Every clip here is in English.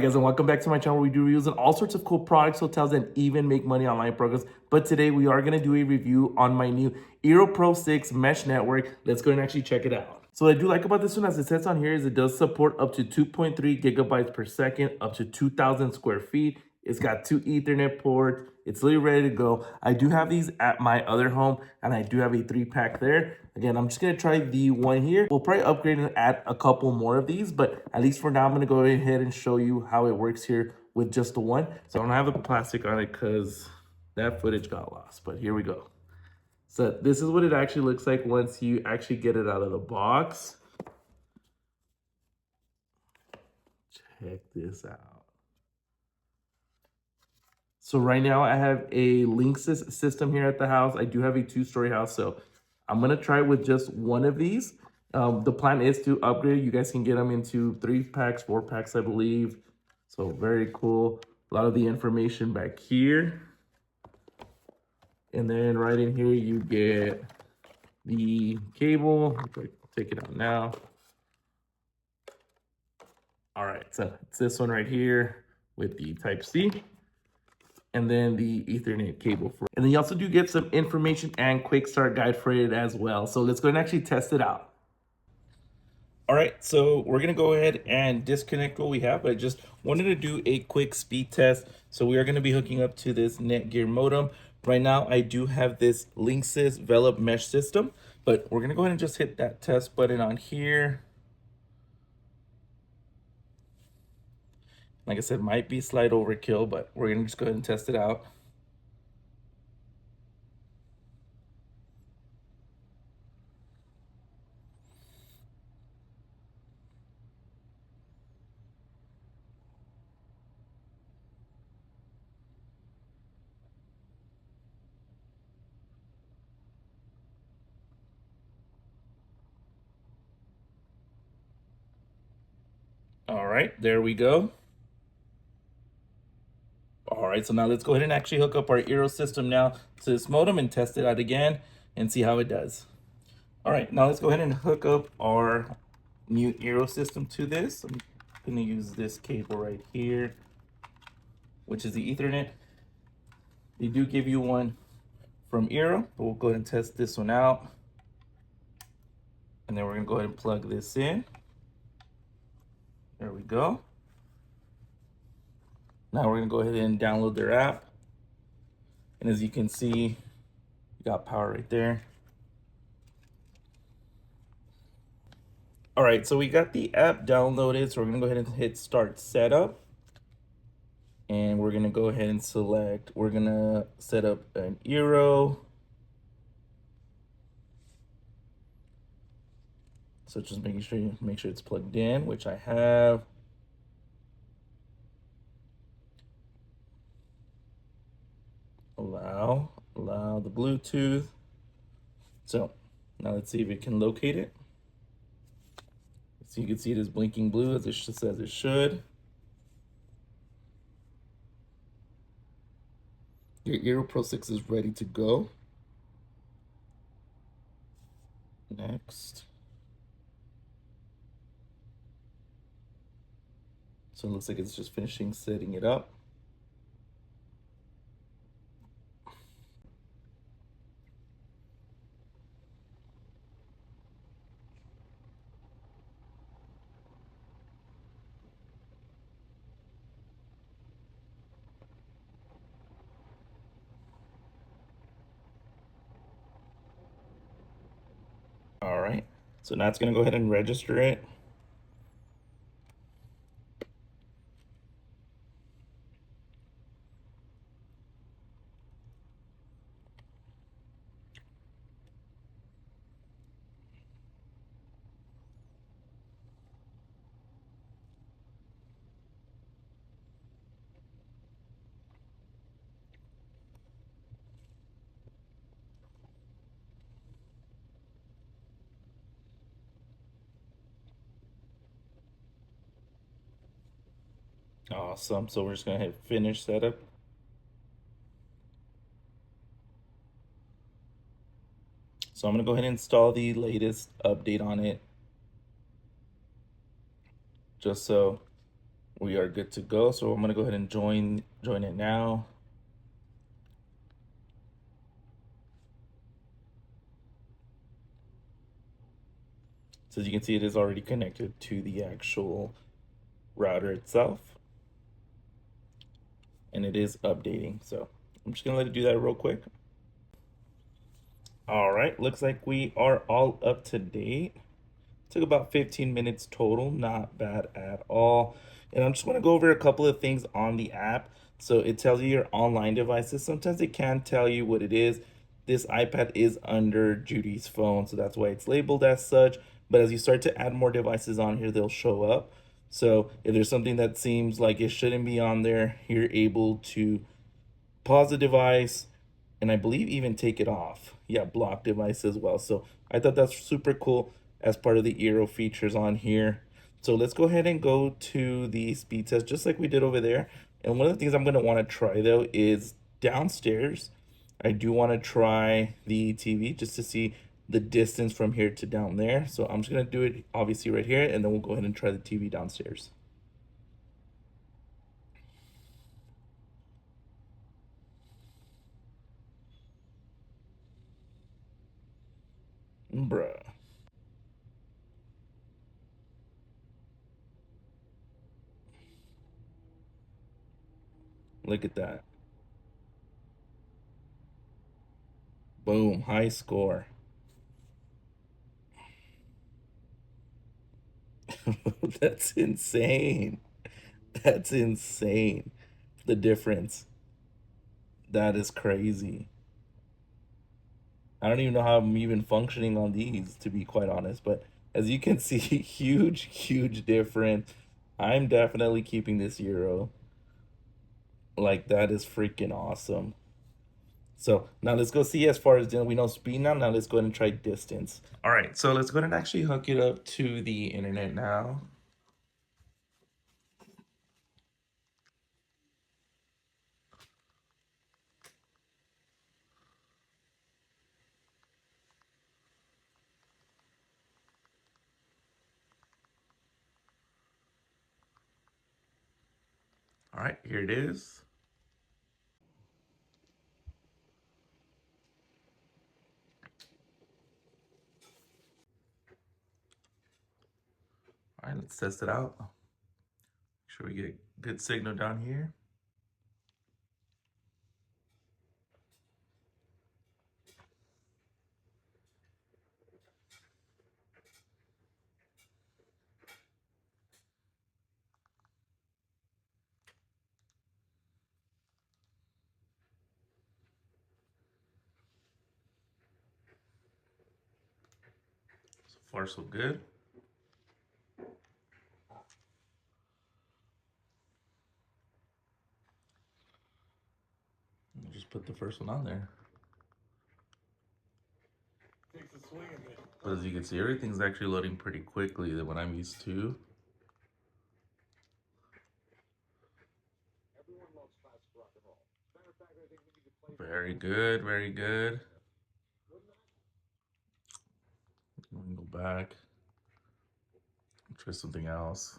Alright guys, and welcome back to my channel where we do reviews on all sorts of cool products, hotels, and even make money online programs. But today we are going to do a review on my new Eero Pro 6 mesh network. Let's go and actually check it out. So what I do like about this one, as it says on here, is it does support up to 2.3 gigabytes per second, up to 2,000 square feet. It's got 2 Ethernet ports. It's literally ready to go. I do have these at my other home, and I do have a 3-pack there. Again, I'm just gonna try the one here. We'll probably upgrade and add a couple more of these, but at least for now, I'm gonna go ahead and show you how it works here with just the one. So I don't have the plastic on it because that footage got lost, but here we go. So this is what it actually looks like once you actually get it out of the box. Check this out. So right now I have a Linksys system here at the house. I do have a 2-story house, so I'm gonna try with just one of these. The plan is to upgrade. You guys can get them into 3-packs, 4-packs, I believe. So very cool. A lot of the information back here. And then right in here, you get the cable. Take it out now. All right, so it's this one right here with the Type-C. And then the Ethernet cable for it. And then you also do get some information and quick start guide for it as well. So let's go and actually test it out. All right, so we're gonna go ahead and disconnect what we have. I just wanted to do a quick speed test. So we are gonna be hooking up to this Netgear modem. Right now, I do have this Linksys Velop mesh system, but we're gonna go ahead and just hit that test button on here. Like I said, might be slight overkill, but we're gonna just go ahead and test it out. All right, there we go. All right, so now let's go ahead and actually hook up our Eero system now to this modem and test it out again and see how it does. All right, now let's go ahead and hook up our new Eero system to this. I'm gonna use this cable right here, which is the Ethernet. They do give you one from Eero, but we'll go ahead and test this one out. And then we're gonna go ahead and plug this in. There we go. Now we're gonna go ahead and download their app. And as you can see, you got power right there. All right, so we got the app downloaded. So we're gonna go ahead and hit start setup. And we're gonna go ahead and select, we're gonna set up an Eero. So just making sure it's plugged in, which I have. Allow the Bluetooth. So now let's see if it can locate it. So you can see it is blinking blue as it says it should. Your Eero Pro 6 is ready to go. Next. So it looks like it's just finishing setting it up. All right, so now it's gonna go ahead and register it. Awesome, so we're just gonna hit finish setup. So I'm gonna go ahead and install the latest update on it, just so We are good to go. So I'm gonna go ahead and join it now. So as you can see, it is already connected to the actual router itself, and it is updating. So I'm just gonna let it do that real quick. All right, looks like we are all up to date. Took about 15 minutes total, not bad at all. And I'm just gonna go over a couple of things on the app. So it tells you your online devices. Sometimes it can tell you what it is. This iPad is under Judy's phone, so that's why it's labeled as such. But as you start to add more devices on here, they'll show up. So if there's something that seems like it shouldn't be on there, you're able to pause the device, and I believe even take it off. Yeah, block device as well. So I thought that's super cool as part of the Eero features on here. So let's go ahead and go to the speed test just like we did over there. And one of the things I'm going to want to try though is downstairs. I do want to try the TV just to see the distance from here to down there. So I'm just going to do it obviously right here, and then we'll go ahead and try the TV downstairs. Bruh. Look at that. Boom, high score. That's insane. That's insane. The difference. That is crazy. I don't even know how I'm even functioning on these, to be quite honest. But as you can see, huge, huge difference. I'm definitely keeping this Euro. Like, that is freaking awesome. So now let's go see as far as we know speed now. Now let's go ahead and try distance. All right, so let's go ahead and actually hook it up to the internet now. All right, here it is. All right, let's test it out. Make sure we get good signal down here. So far, so good. I'll just put the first one on there. But as you can see, everything's actually loading pretty quickly than what I'm used to. Very good, very good. We can go back, try something else.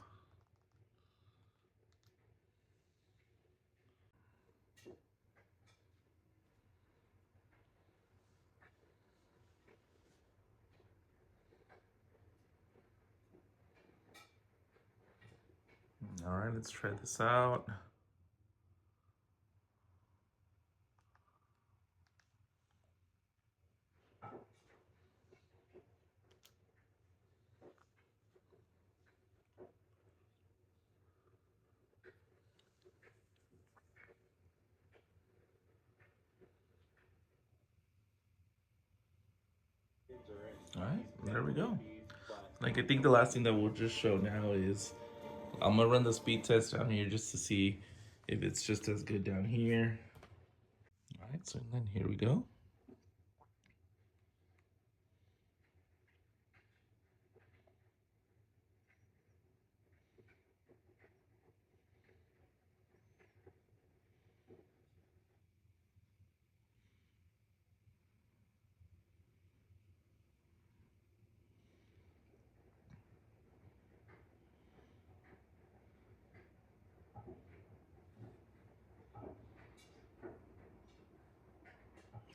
All right, let's try this out. All right, there we go. Like, I think the last thing that we'll just show now is I'm gonna run the speed test down here just to see if it's just as good down here. All right, so then here we go.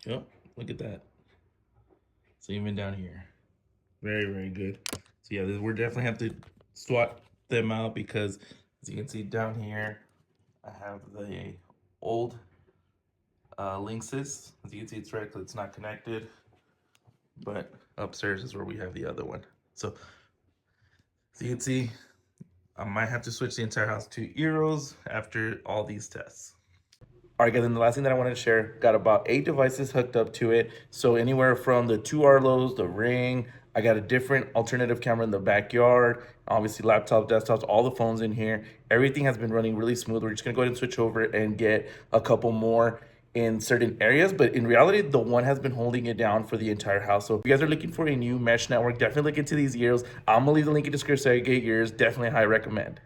Yep, look at that. So even down here, very, very good. So yeah, we're definitely have to swap them out because as you can see down here, I have the old Linksys. As you can see, it's red because it's not connected, but upstairs is where we have the other one. So as you can see, I might have to switch the entire house to Eeros after all these tests. All right, guys, and the last thing that I wanted to share, got about 8 devices hooked up to it. So anywhere from the 2 Arlos, the Ring, I got a different alternative camera in the backyard, obviously laptops, desktops, all the phones in here. Everything has been running really smooth. We're just gonna go ahead and switch over and get a couple more in certain areas, but in reality, the one has been holding it down for the entire house. So if you guys are looking for a new mesh network, definitely look into these Eeros. I'm gonna leave the link in the description so you get yours. Definitely high recommend.